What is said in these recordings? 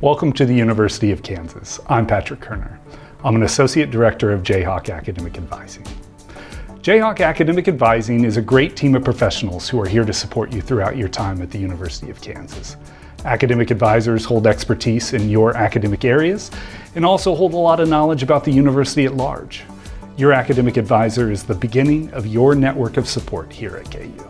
Welcome to the University of Kansas. I'm Patrick Kerner. I'm an Associate Director of Jayhawk Academic Advising. Jayhawk Academic Advising is a great team of professionals who are here to support you throughout your time at the University of Kansas. Academic advisors hold expertise in your academic areas and also hold a lot of knowledge about the university at large. Your academic advisor is the beginning of your network of support here at KU.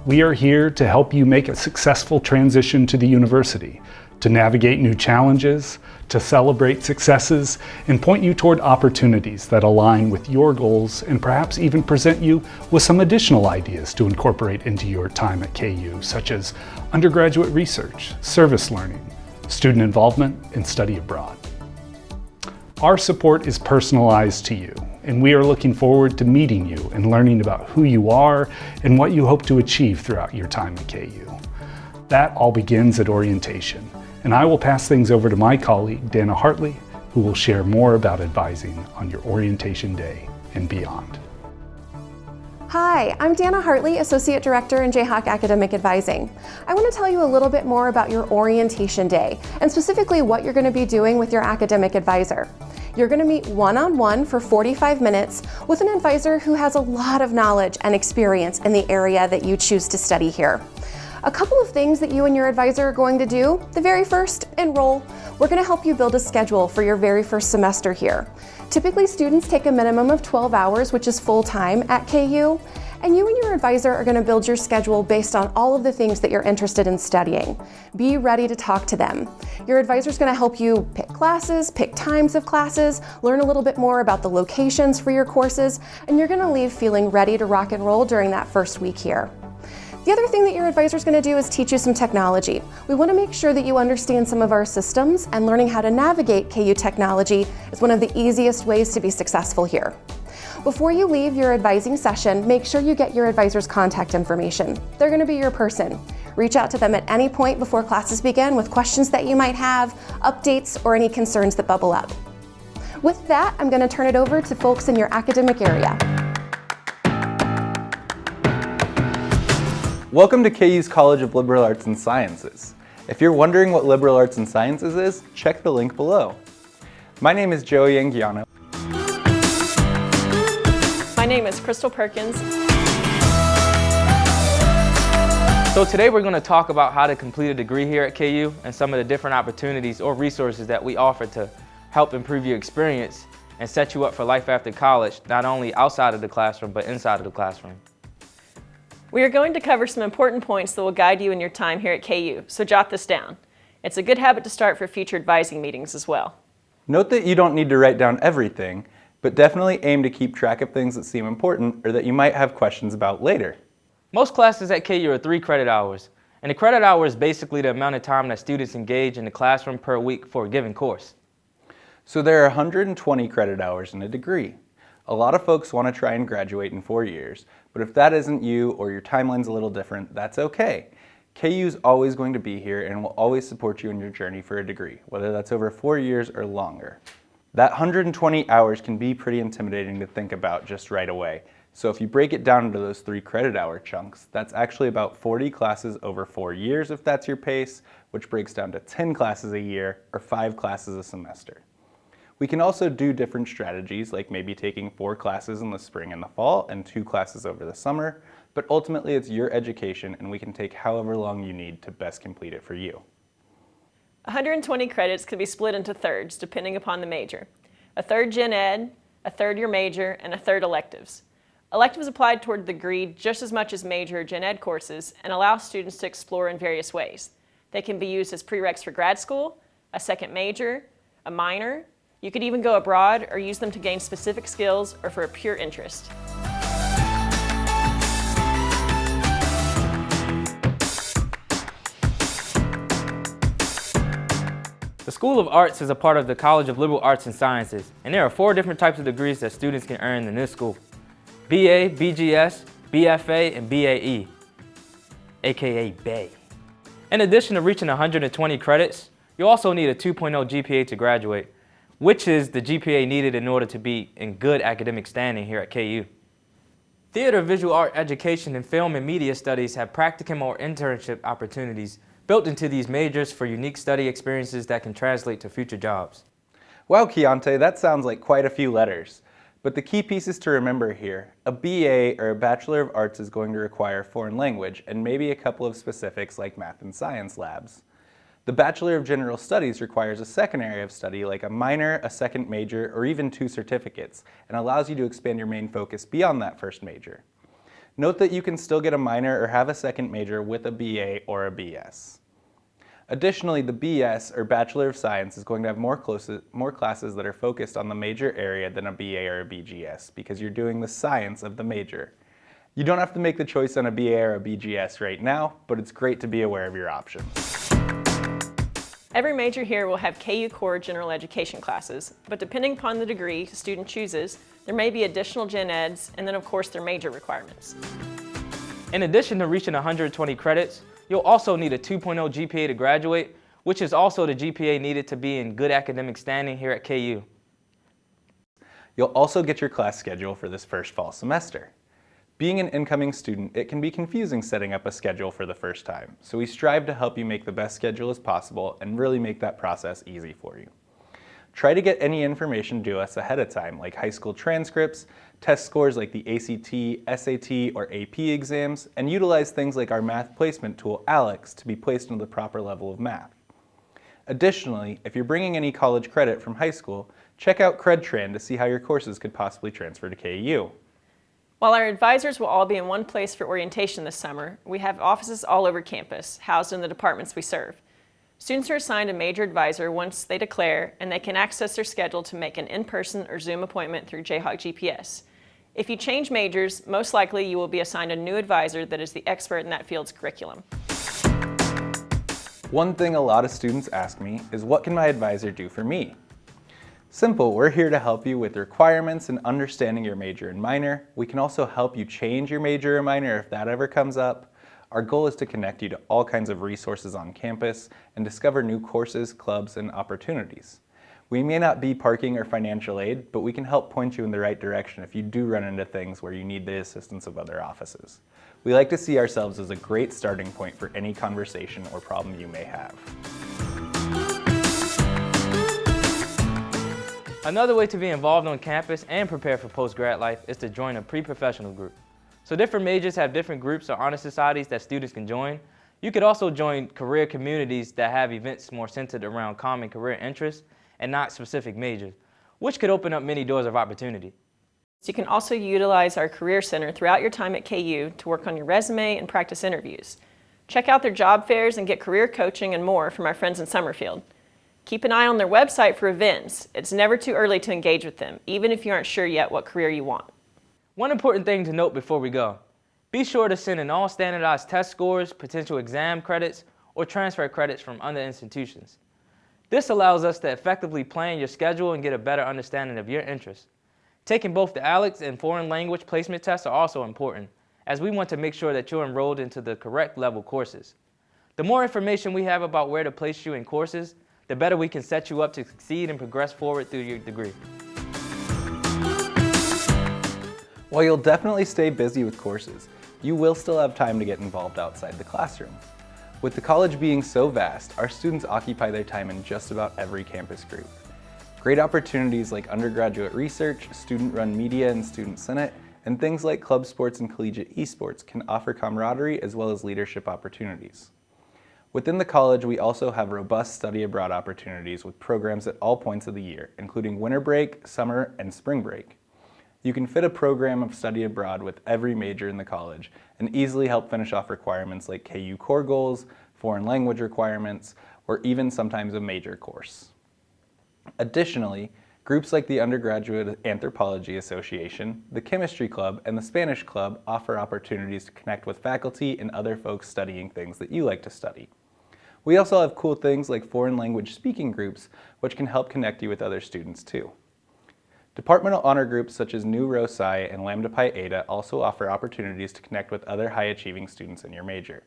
We are here to help you make a successful transition to the university, to navigate new challenges, to celebrate successes, and point you toward opportunities that align with your goals and perhaps even present you with some additional ideas to incorporate into your time at KU, such as undergraduate research, service learning, student involvement, and study abroad. Our support is personalized to you, and we are looking forward to meeting you and learning about who you are and what you hope to achieve throughout your time at KU. That all begins at orientation, and I will pass things over to my colleague, Dana Hartley, who will share more about advising on your orientation day and beyond. Hi, I'm Dana Hartley, Associate Director in Jayhawk Academic Advising. I want to tell you a little bit more about your orientation day, and specifically what you're going to be doing with your academic advisor. You're going to meet one-on-one for 45 minutes with an advisor who has a lot of knowledge and experience in the area that you choose to study here. A couple of things that you and your advisor are going to do. The very first, enroll. We're going to help you build a schedule for your very first semester here. Typically, students take a minimum of 12 hours, which is full-time at KU, and you and your advisor are going to build your schedule based on all of the things that you're interested in studying. Be ready to talk to them. Your advisor is going to help you pick classes, pick times of classes, learn a little bit more about the locations for your courses, and you're going to leave feeling ready to rock and roll during that first week here. The other thing that your advisor is going to do is teach you some technology. We want to make sure that you understand some of our systems, and learning how to navigate KU technology is one of the easiest ways to be successful here. Before you leave your advising session, make sure you get your advisor's contact information. They're going to be your person. Reach out to them at any point before classes begin with questions that you might have, updates, or any concerns that bubble up. With that, I'm going to turn it over to folks in your academic area. Welcome to KU's College of Liberal Arts and Sciences. If you're wondering what Liberal Arts and Sciences is, check the link below. My name is Joey Anguiano. My name is Crystal Perkins. So today we're going to talk about how to complete a degree here at KU and some of the different opportunities or resources that we offer to help improve your experience and set you up for life after college, not only outside of the classroom, but inside of the classroom. We are going to cover some important points that will guide you in your time here at KU, so jot this down. It's a good habit to start for future advising meetings as well. Note that you don't need to write down everything, but definitely aim to keep track of things that seem important or that you might have questions about later. Most classes at KU are 3 credit hours, and a credit hour is basically the amount of time that students engage in the classroom per week for a given course. So there are 120 credit hours in a degree. A lot of folks want to try and graduate in 4 years, but if that isn't you or your timeline's a little different, that's okay. KU's always going to be here and will always support you in your journey for a degree, whether that's over 4 years or longer. That 120 hours can be pretty intimidating to think about just right away. So if you break it down into those 3 credit hour chunks, that's actually about 40 classes over 4 years if that's your pace, which breaks down to 10 classes a year or 5 classes a semester. We can also do different strategies, like maybe taking 4 classes in the spring and the fall and 2 classes over the summer, but ultimately it's your education and we can take however long you need to best complete it for you. 120 credits can be split into thirds depending upon the major. A third gen ed, a third your major, and a third electives. Electives apply toward the degree just as much as major or gen ed courses and allow students to explore in various ways. They can be used as prereqs for grad school, a second major, a minor. You could even go abroad or use them to gain specific skills or for a pure interest. The School of Arts is a part of the College of Liberal Arts and Sciences, and there are 4 different types of degrees that students can earn in this school: BA, BGS, BFA, and BAE, aka BAE. In addition to reaching 120 credits, you also need a 2.0 GPA to graduate, which is the GPA needed in order to be in good academic standing here at KU. Theater, visual art education, and film and media studies have practicum or internship opportunities built into these majors for unique study experiences that can translate to future jobs. Wow, Keontae, that sounds like quite a few letters. But the key pieces to remember here, a BA or a Bachelor of Arts is going to require foreign language and maybe a couple of specifics like math and science labs. The Bachelor of General Studies requires a second area of study like a minor, a second major, or even 2 certificates, and allows you to expand your main focus beyond that first major. Note that you can still get a minor or have a second major with a BA or a BS. Additionally, the BS, or Bachelor of Science, is going to have more classes that are focused on the major area than a BA or a BGS, because you're doing the science of the major. You don't have to make the choice on a BA or a BGS right now, but it's great to be aware of your options. Every major here will have KU Core general education classes, but depending upon the degree a student chooses, there may be additional gen eds, and then of course their major requirements. In addition to reaching 120 credits, you'll also need a 2.0 GPA to graduate, which is also the GPA needed to be in good academic standing here at KU. You'll also get your class schedule for this first fall semester. Being an incoming student, it can be confusing setting up a schedule for the first time, so we strive to help you make the best schedule as possible and really make that process easy for you. Try to get any information to us ahead of time, like high school transcripts, test scores like the ACT, SAT, or AP exams, and utilize things like our math placement tool, ALEX, to be placed into the proper level of math. Additionally, if you're bringing any college credit from high school, check out CredTran to see how your courses could possibly transfer to KU. While our advisors will all be in one place for orientation this summer, we have offices all over campus, housed in the departments we serve. Students are assigned a major advisor once they declare, and they can access their schedule to make an in-person or Zoom appointment through Jayhawk GPS. If you change majors, most likely you will be assigned a new advisor that is the expert in that field's curriculum. One thing a lot of students ask me is, what can my advisor do for me? Simple, we're here to help you with requirements and understanding your major and minor. We can also help you change your major or minor if that ever comes up. Our goal is to connect you to all kinds of resources on campus and discover new courses, clubs, and opportunities. We may not be parking or financial aid, but we can help point you in the right direction if you do run into things where you need the assistance of other offices. We like to see ourselves as a great starting point for any conversation or problem you may have. Another way to be involved on campus and prepare for post-grad life is to join a pre-professional group. So different majors have different groups or honor societies that students can join. You could also join career communities that have events more centered around common career interests and not specific majors, which could open up many doors of opportunity. You can also utilize our Career Center throughout your time at KU to work on your resume and practice interviews. Check out their job fairs and get career coaching and more from our friends in Summerfield. Keep an eye on their website for events. It's never too early to engage with them, even if you aren't sure yet what career you want. One important thing to note before we go, be sure to send in all standardized test scores, potential exam credits, or transfer credits from other institutions. This allows us to effectively plan your schedule and get a better understanding of your interests. Taking both the ALEX and foreign language placement tests are also important, as we want to make sure that you're enrolled into the correct level courses. The more information we have about where to place you in courses, the better we can set you up to succeed and progress forward through your degree. While you'll definitely stay busy with courses, you will still have time to get involved outside the classroom. With the college being so vast, our students occupy their time in just about every campus group. Great opportunities like undergraduate research, student-run media and student senate, and things like club sports and collegiate esports can offer camaraderie as well as leadership opportunities. Within the college, we also have robust study abroad opportunities with programs at all points of the year, including winter break, summer, and spring break. You can fit a program of study abroad with every major in the college and easily help finish off requirements like KU core goals, foreign language requirements, or even sometimes a major course. Additionally, groups like the Undergraduate Anthropology Association, the Chemistry Club, and the Spanish Club offer opportunities to connect with faculty and other folks studying things that you like to study. We also have cool things like foreign language speaking groups, which can help connect you with other students too. Departmental honor groups such as Nu Rho Psi and Lambda Pi Eta also offer opportunities to connect with other high-achieving students in your major.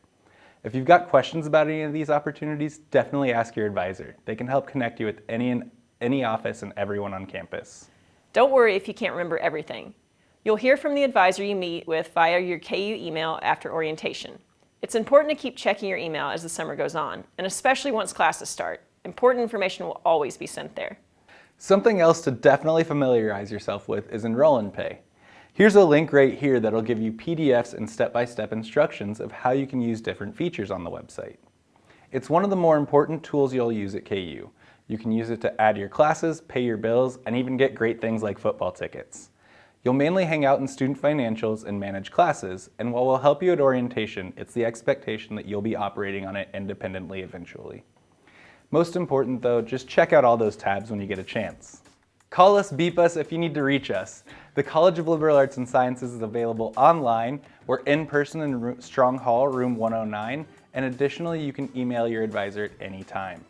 If you've got questions about any of these opportunities, definitely ask your advisor. They can help connect you with any office and everyone on campus. Don't worry if you can't remember everything. You'll hear from the advisor you meet with via your KU email after orientation. It's important to keep checking your email as the summer goes on, and especially once classes start. Important information will always be sent there. Something else to definitely familiarize yourself with is Enroll and Pay. Here's a link right here that'll give you PDFs and step-by-step instructions of how you can use different features on the website. It's one of the more important tools you'll use at KU. You can use it to add your classes, pay your bills, and even get great things like football tickets. You'll mainly hang out in student financials and manage classes, and while we'll help you at orientation, it's the expectation that you'll be operating on it independently eventually. Most important though, just check out all those tabs when you get a chance. Call us, beep us if you need to reach us. The College of Liberal Arts and Sciences is available online or in person in Strong Hall, room 109, and additionally you can email your advisor at any time.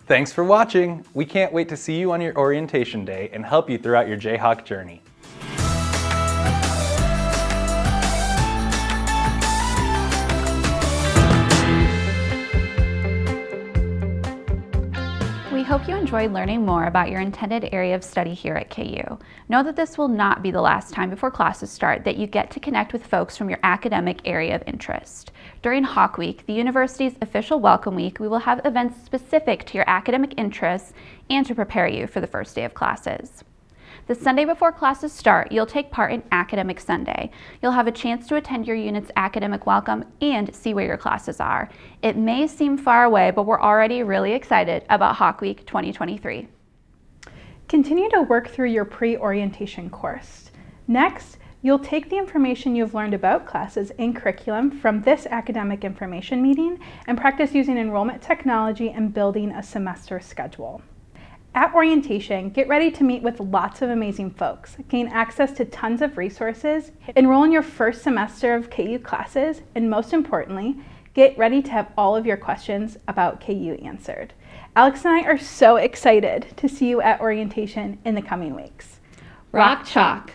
Thanks for watching! We can't wait to see you on your orientation day and help you throughout your Jayhawk journey. We hope you enjoyed learning more about your intended area of study here at KU. Know that this will not be the last time before classes start that you get to connect with folks from your academic area of interest. During Hawk Week, the university's official welcome week, we will have events specific to your academic interests and to prepare you for the first day of classes. The Sunday before classes start, you'll take part in Academic Sunday. You'll have a chance to attend your unit's academic welcome and see where your classes are. It may seem far away, but we're already really excited about Hawk Week 2023. Continue to work through your pre-orientation course. Next, you'll take the information you've learned about classes and curriculum from this academic information meeting and practice using enrollment technology and building a semester schedule. At orientation, get ready to meet with lots of amazing folks, gain access to tons of resources, enroll in your first semester of KU classes, and most importantly, get ready to have all of your questions about KU answered. Alex and I are so excited to see you at orientation in the coming weeks. Rock Chalk!